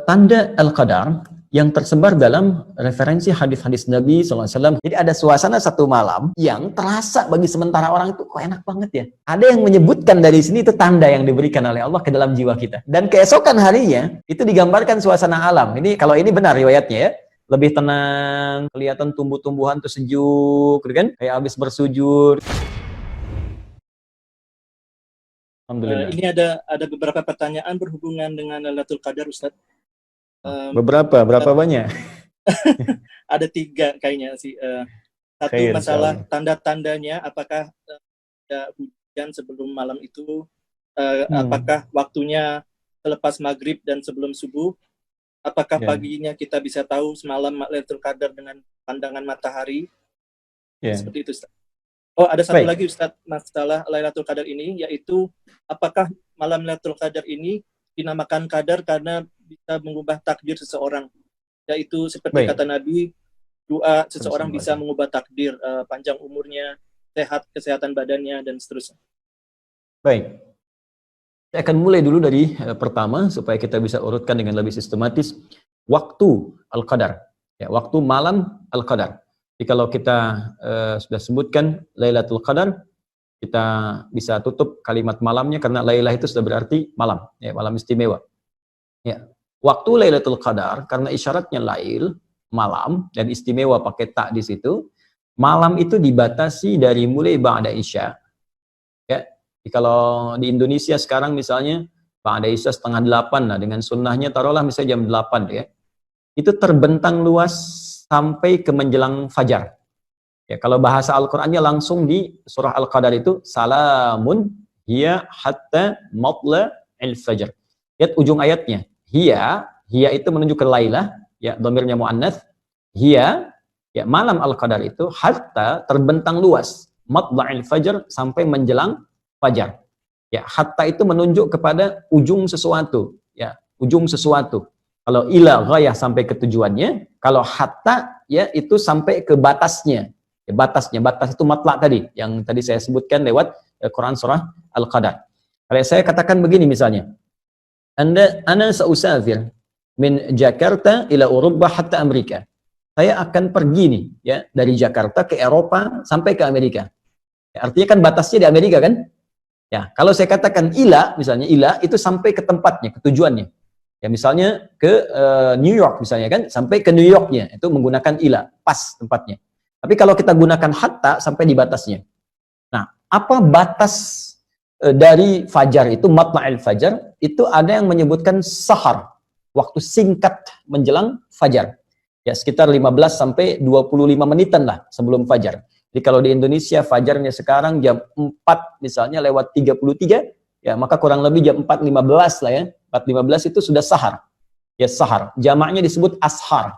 tanda Al-Qadar yang tersebar dalam referensi hadis-hadis Nabi SAW. Jadi ada suasana satu malam yang terasa bagi sementara orang itu, kok enak banget ya. Ada yang menyebutkan dari sini itu tanda yang diberikan oleh Allah ke dalam jiwa kita. Dan keesokan harinya, itu digambarkan suasana alam. Ini kalau ini benar riwayatnya ya. Lebih tenang, kelihatan tumbuh-tumbuhan tuh sejuk, gitu kan? Kayak habis bersujud. Alhamdulillah. Ini ada beberapa pertanyaan berhubungan dengan Lailatul Qadar, Ustaz. Berapa banyak? Ada 3 kayaknya sih. Satu Khair, masalah tanda-tandanya, apakah ada hujan sebelum malam itu, apakah waktunya selepas maghrib dan sebelum subuh, apakah paginya kita bisa tahu semalam Lailatul Qadar dengan pandangan matahari, seperti itu, Ustaz. Oh, ada satu lagi, Ustaz, masalah Lailatul Qadar ini, yaitu apakah malam Lailatul Qadar ini dinamakan Qadar karena bisa mengubah takdir seseorang, yaitu seperti kata Nabi, doa seseorang bisa mengubah takdir, panjang umurnya, kesehatan badannya, dan seterusnya. Baik, saya akan mulai dulu dari pertama supaya kita bisa urutkan dengan lebih sistematis. Waktu Al-Qadar, ya, waktu malam Al-Qadar. Jadi kalau kita sudah sebutkan Lailatul Qadar, kita bisa tutup kalimat malamnya karena Lailah itu sudah berarti malam, ya, malam istimewa. Ya, waktu Lailatul Qadar karena isyaratnya lail, malam, dan istimewa pakai tak di situ. Malam itu dibatasi dari mulai ba'da isya. Ya, jadi kalau di Indonesia sekarang misalnya ba'da isya 7:30, nah dengan sunnahnya taruhlah misalnya jam 8 ya. Itu terbentang luas sampai ke menjelang fajar. Ya, kalau bahasa Al-Qur'annya langsung di surah Al-Qadar itu salamun hiya hatta matla'il fajr. Lihat ujung ayatnya. Hiya itu menunjuk ke Lailah, ya, dhamirnya muannats. Hiya, ya, malam Al-Qadar itu hatta terbentang luas, matla'il fajr sampai menjelang fajar. Ya, hatta itu menunjuk kepada ujung sesuatu, ya, ujung sesuatu. Kalau ila ghayah sampai ke tujuannya, kalau hatta ya itu sampai ke batasnya. Ya, batas itu matla' tadi yang tadi saya sebutkan lewat Quran surah Al-Qadar. Kalau saya katakan begini misalnya, ana sausafir min Jakarta ila Eropa hatta Amerika. Saya akan pergi nih ya dari Jakarta ke Eropa sampai ke Amerika. Ya, artinya kan batasnya di Amerika kan? Ya, kalau saya katakan ila, misalnya ila itu sampai ke tempatnya, ke tujuannya. Ya, misalnya ke New York misalnya kan, sampai ke New Yorknya, itu menggunakan ila, pas tempatnya. Tapi kalau kita gunakan hatta sampai di batasnya. Nah, apa batas dari fajar itu, matla'il fajar, itu ada yang menyebutkan sahar, waktu singkat menjelang fajar. Ya, sekitar 15 sampai 25 menitan lah sebelum fajar. Jadi kalau di Indonesia fajarnya sekarang jam 4 misalnya lewat 33, ya maka kurang lebih jam 4.15 lah ya. 4.15 itu sudah sahar. Ya, sahar. Jamaknya disebut ashar.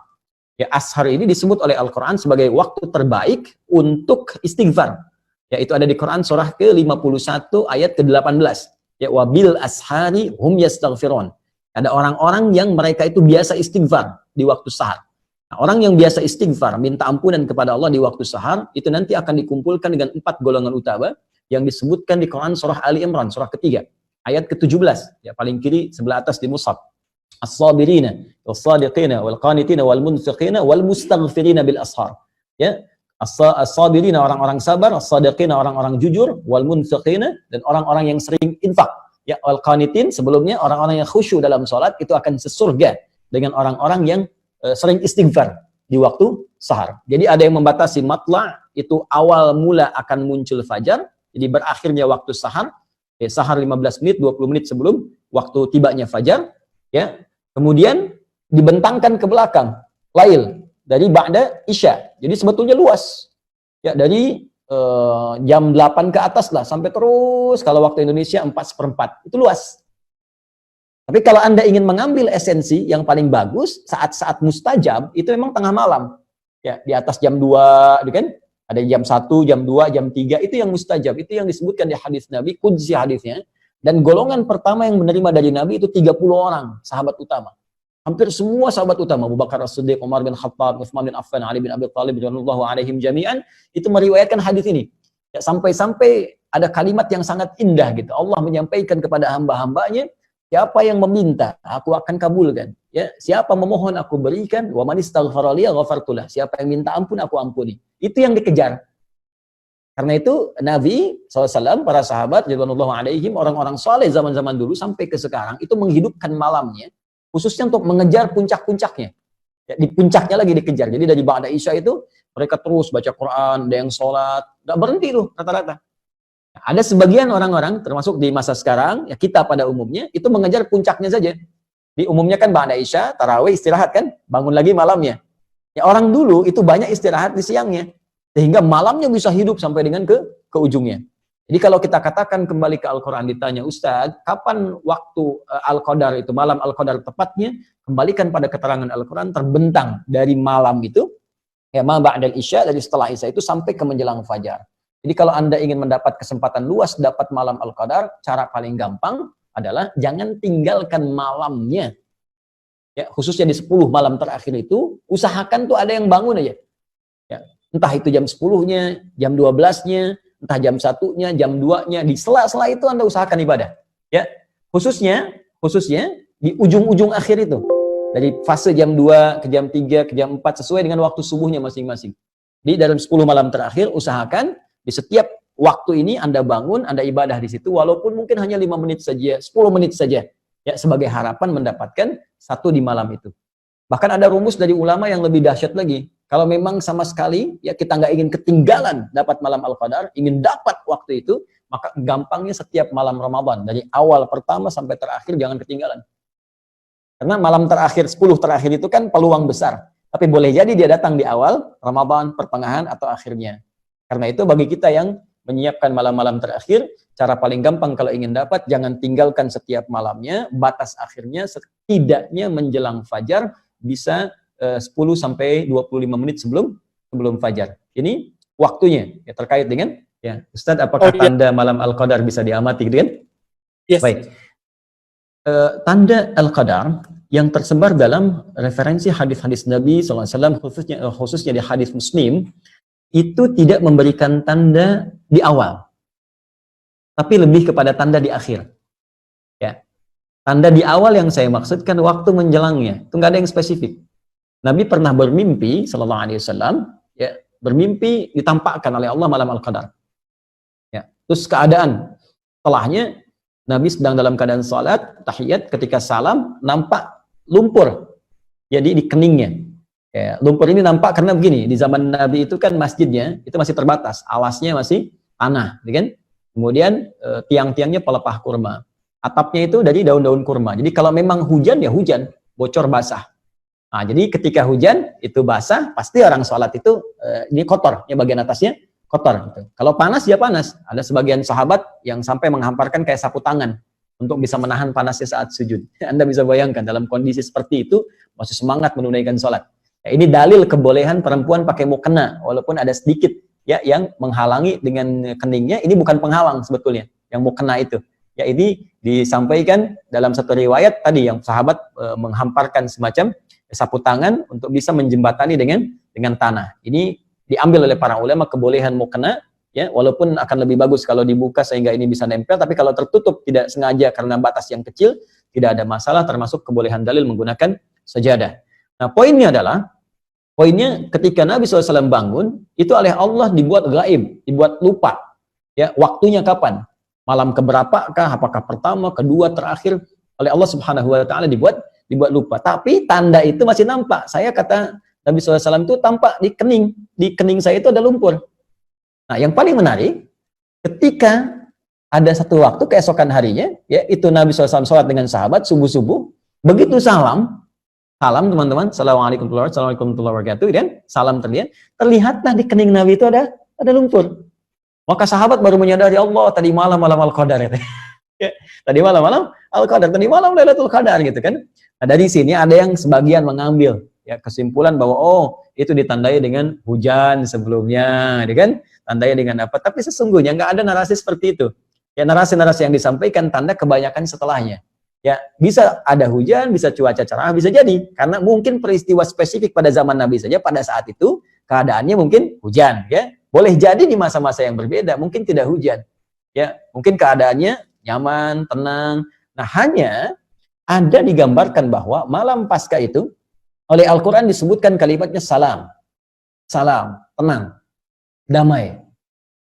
Ya, ashar ini disebut oleh Al-Qur'an sebagai waktu terbaik untuk istighfar. Yaitu ada di Quran surah ke-51 ayat ke-18. Ya, wabil ashari hum yastaghfirun. Ada orang-orang yang mereka itu biasa istighfar di waktu sahar. Nah, orang yang biasa istighfar, minta ampunan kepada Allah di waktu sahar, itu nanti akan dikumpulkan dengan 4 golongan utama yang disebutkan di Quran surah Ali Imran, surah ketiga, ayat ke-17, ya paling kiri sebelah atas di mushaf. As-sabirina, was-sadiqina, wal-qanitina, wal-munfiqina, wal-mustaghfirina bil ashar. Ya, as-sabirina orang-orang sabar, as-sadiqina orang-orang jujur, wal-munfiqina dan orang-orang yang sering infak. Ya, wal-qanitin sebelumnya orang-orang yang khusyuk dalam salat itu akan sesurga dengan orang-orang yang sering istighfar di waktu sahar. Jadi ada yang membatasi matla' itu awal mula akan muncul fajar, jadi berakhirnya waktu sahar. Ya, sahar 15 menit, 20 menit sebelum waktu tibanya fajar. Ya, kemudian dibentangkan ke belakang lail dari ba'da isya. Jadi sebetulnya luas. Ya, dari jam 8 ke atas lah sampai terus kalau waktu Indonesia 4/4. Itu luas. Tapi kalau Anda ingin mengambil esensi yang paling bagus, saat-saat mustajab itu memang tengah malam. Ya, di atas jam 2, kan? Ada jam 1, jam 2, jam 3, itu yang mustajab. Itu yang disebutkan di hadis Nabi, qudsi hadisnya. Dan golongan pertama yang menerima dari Nabi itu 30 orang sahabat utama. Hampir semua sahabat utama, Abu Bakar As-Siddiq, Umar bin Khattab, Utsman bin Affan, Ali bin Abi Thalib, radhiyallahu alaihim jami'an, itu meriwayatkan hadis ini. Ya, sampai-sampai ada kalimat yang sangat indah gitu. Allah menyampaikan kepada hamba-hambanya, Siapa yang meminta, aku akan kabulkan. Ya, siapa memohon, aku berikan. Wa man istaghfara li ghafartulah. Siapa yang minta ampun, aku ampuni. Itu yang dikejar. Karena itu Nabi SAW, para sahabat, radhiyallahu alaihim, orang-orang soleh zaman-zaman dulu sampai ke sekarang itu menghidupkan malamnya, khususnya untuk mengejar puncak-puncaknya. Ya, di puncaknya lagi dikejar. Jadi dari ba'da Isya itu mereka terus baca Quran, ada yang sholat, nggak berhenti tuh rata-rata. Ada sebagian orang-orang, termasuk di masa sekarang, ya kita pada umumnya itu mengejar puncaknya saja. Di umumnya kan ba'da Isya, tarawih, istirahat kan, bangun lagi malamnya. Ya orang dulu itu banyak istirahat di siangnya. Sehingga malamnya bisa hidup sampai dengan ke ujungnya. Jadi kalau kita katakan kembali ke Al-Quran, ditanya, Ustadz, kapan waktu Al-Qadar itu, malam Al-Qadar tepatnya, kembalikan pada keterangan Al-Quran, terbentang dari malam itu, ya ma ba'dal Isya, dari setelah Isya itu sampai ke menjelang Fajar. Jadi kalau Anda ingin mendapat kesempatan luas dapat malam Al-Qadar, cara paling gampang adalah jangan tinggalkan malamnya. Ya, khususnya di 10 malam terakhir itu, usahakan tuh ada yang bangun aja. Ya, entah itu jam 10-nya, jam 12-nya, entah jam 1-nya, jam 2-nya, di sela-sela itu Anda usahakan ibadah. Ya, khususnya di ujung-ujung akhir itu. Dari fase jam 2 ke jam 3 ke jam 4 sesuai dengan waktu subuhnya masing-masing. Di dalam 10 malam terakhir usahakan di setiap waktu ini Anda bangun, Anda ibadah di situ walaupun mungkin hanya 5 menit saja, 10 menit saja. Ya, sebagai harapan mendapatkan satu di malam itu. Bahkan ada rumus dari ulama yang lebih dahsyat lagi. Kalau memang sama sekali ya kita nggak ingin ketinggalan dapat malam Al-Qadar, ingin dapat waktu itu, maka gampangnya setiap malam Ramadan dari awal pertama sampai terakhir jangan ketinggalan. Karena malam terakhir 10 terakhir itu kan peluang besar. Tapi boleh jadi dia datang di awal Ramadan, pertengahan atau akhirnya. Karena itu bagi kita yang menyiapkan malam-malam terakhir, cara paling gampang kalau ingin dapat jangan tinggalkan setiap malamnya, batas akhirnya setidaknya menjelang fajar bisa 10 sampai 25 menit sebelum fajar. Ini waktunya ya, terkait dengan ya Ustadz, apakah tanda malam Al-Qadar bisa diamati gitu kan? Yes. Baik. Tanda Al-Qadar yang tersebar dalam referensi hadis-hadis Nabi SAW, khususnya di hadis Muslim, itu tidak memberikan tanda di awal, tapi lebih kepada tanda di akhir. Ya, tanda di awal yang saya maksudkan waktu menjelangnya, itu nggak ada yang spesifik. Nabi pernah bermimpi, sallallahu alaihi wasallam, ya, bermimpi ditampakkan oleh Allah malam Al-Qadar. Ya, terus keadaan setelahnya Nabi sedang dalam keadaan salat, tahiyat, ketika salam nampak lumpur. Jadi di keningnya. Ya, lumpur ini nampak karena begini, di zaman Nabi itu kan masjidnya itu masih terbatas, alasnya masih tanah, kan? Kemudian tiang-tiangnya pelepah kurma. Atapnya itu dari daun-daun kurma. Jadi kalau memang hujan ya hujan, bocor basah. Nah, jadi ketika hujan itu basah, pasti orang sholat itu ini kotor, ya bagian atasnya kotor. Gitu. Kalau panas ya panas. Ada sebagian sahabat yang sampai menghamparkan kayak sapu tangan untuk bisa menahan panasnya saat sujud. Anda bisa bayangkan dalam kondisi seperti itu masih semangat menunaikan sholat. Ya, ini dalil kebolehan perempuan pakai mukena, walaupun ada sedikit ya yang menghalangi dengan keningnya. Ini bukan penghalang sebetulnya yang mukena itu. Ya ini disampaikan dalam satu riwayat tadi yang sahabat menghamparkan semacam sapu tangan untuk bisa menjembatani dengan tanah. Ini diambil oleh para ulama kebolehan mukena, ya walaupun akan lebih bagus kalau dibuka sehingga ini bisa nempel, tapi kalau tertutup tidak sengaja karena batas yang kecil tidak ada masalah, termasuk kebolehan dalil menggunakan sajadah. Nah poinnya ketika Nabi SAW bangun itu oleh Allah dibuat gaib, dibuat lupa, ya waktunya kapan, malam keberapakah, apakah pertama, kedua, terakhir, oleh Allah Subhanahu Wa Taala dibuat lupa. Tapi tanda itu masih nampak. Saya kata Nabi SAW itu tampak di kening saya itu ada lumpur. Nah, yang paling menarik, ketika ada satu waktu keesokan harinya, ya itu Nabi SAW sholat dengan sahabat subuh-subuh, begitu salam teman-teman, assalamualaikum warahmatullahi wabarakatuh, dan salam terlihatlah di kening Nabi itu ada lumpur. Maka sahabat baru menyadari Allah tadi malam Al-Qadar ya. Tadi malam Al-Qadar, tadi malam Lailatul Qadar gitu kan. Nah, dari sini ada yang sebagian mengambil ya kesimpulan bahwa oh itu ditandai dengan hujan sebelumnya, ya kan? Tandai dengan apa? Tapi sesungguhnya nggak ada narasi seperti itu. Ya narasi-narasi yang disampaikan tanda kebanyakan setelahnya. Ya bisa ada hujan, bisa cuaca cerah, bisa jadi karena mungkin peristiwa spesifik pada zaman Nabi saja pada saat itu keadaannya mungkin hujan, ya. Boleh jadi di masa-masa yang berbeda mungkin tidak hujan. Ya, mungkin keadaannya nyaman, tenang. Nah, hanya ada digambarkan bahwa malam Paskah itu oleh Al-Quran disebutkan kalimatnya salam. Salam, tenang, damai.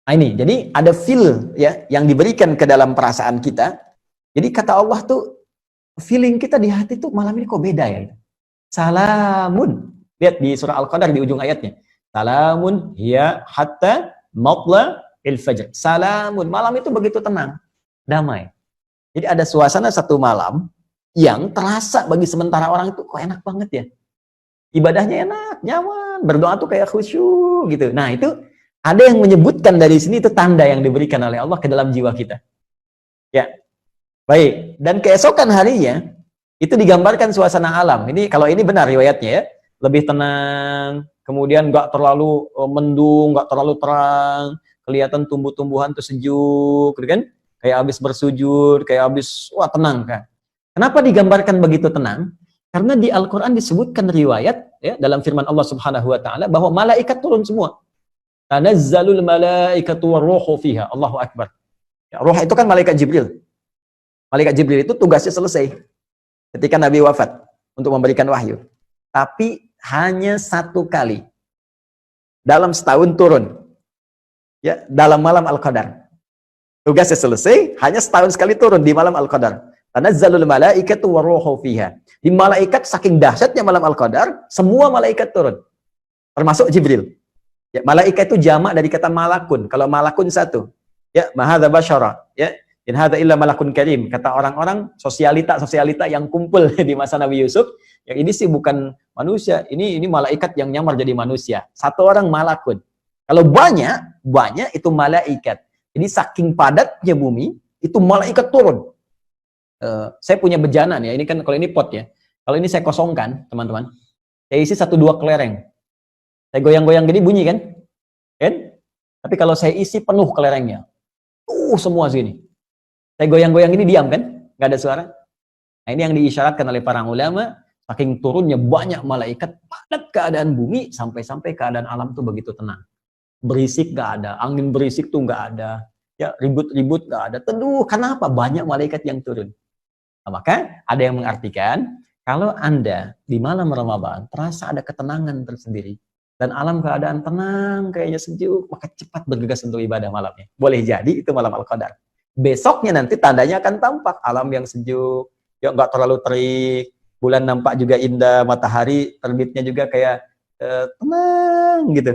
Nah, ini, jadi ada feel ya yang diberikan ke dalam perasaan kita. Jadi kata Allah tuh, feeling kita di hati tuh malam ini kok beda ya. Salamun. Lihat di surah Al-Qadar di ujung ayatnya. Salamun hiya hatta matla il fajr. Salamun. Malam itu begitu tenang, damai. Jadi ada suasana satu malam yang terasa bagi sementara orang itu kok enak banget ya. Ibadahnya enak, nyaman, berdoa tuh kayak khusyuk gitu. Nah, itu ada yang menyebutkan dari sini itu tanda yang diberikan oleh Allah ke dalam jiwa kita. Ya. Baik, dan keesokan harinya itu digambarkan suasana alam. Ini kalau ini benar riwayatnya ya. Lebih tenang, kemudian nggak terlalu mendung, nggak terlalu terang, kelihatan tumbuh-tumbuhan tuh sejuk, gitu kan? Kayak habis bersujud, kayak habis wah tenang kan. Kenapa digambarkan begitu tenang? Karena di Al-Qur'an disebutkan riwayat ya dalam firman Allah Subhanahu wa taala bahwa malaikat turun semua. Tanazzalul malaikatu warruhu fiha. Allahu akbar. Ya, ruh itu kan malaikat Jibril. Malaikat Jibril itu tugasnya selesai ketika Nabi wafat untuk memberikan wahyu. Tapi hanya satu kali dalam setahun turun. Ya, dalam malam Al-Qadar. Tugasnya selesai, hanya setahun sekali turun di malam Al-Qadar. Tanazzalul malaikatu warruhu fiha. Di malaikat saking dahsyatnya malam Al-Qadar, semua malaikat turun. Termasuk Jibril. Ya, malaikat itu jamak dari kata malakun. Kalau malakun satu, ya, mahadza basyara, ya. In hadza illa malakun karim. Kata orang-orang sosialita yang kumpul di masa Nabi Yusuf, yang ini sih bukan manusia, ini malaikat yang nyamar jadi manusia. Satu orang malakun. Kalau banyak itu malaikat. Jadi saking padatnya bumi, itu malaikat turun. Saya punya bejana nih, ini kan kalau ini pot ya. Kalau ini saya kosongkan, teman-teman. Saya isi 1-2 kelereng. Saya goyang-goyang gini bunyi kan? Kan? Tapi kalau saya isi penuh kelerengnya. Semua sini. Saya goyang-goyang ini diam kan? Nggak ada suara. Nah, ini yang diisyaratkan oleh para ulama, saking turunnya banyak malaikat, padat keadaan bumi, sampai-sampai keadaan alam tuh begitu tenang. Berisik nggak ada, angin berisik tuh nggak ada. Ya, ribut-ribut nggak ada. Teduh, kenapa? Banyak malaikat yang turun. Nah, maka ada yang mengartikan kalau Anda di malam Ramadan terasa ada ketenangan tersendiri dan alam keadaan tenang, kayaknya sejuk, maka cepat bergegas untuk ibadah malamnya. Boleh jadi itu malam Al-Qadar. Besoknya nanti tandanya akan tampak alam yang sejuk, ya nggak terlalu terik, bulan nampak juga indah, matahari terbitnya juga kayak tenang gitu.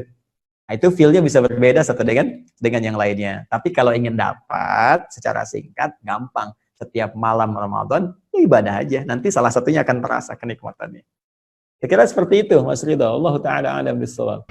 Nah, itu feel-nya bisa berbeda satu dengan yang lainnya. Tapi kalau ingin dapat secara singkat, gampang. Setiap malam Ramadan, ya ibadah aja. Nanti salah satunya akan terasa kenikmatannya. Saya kira seperti itu, Mas Ridho. Allah Ta'ala alam bisawab.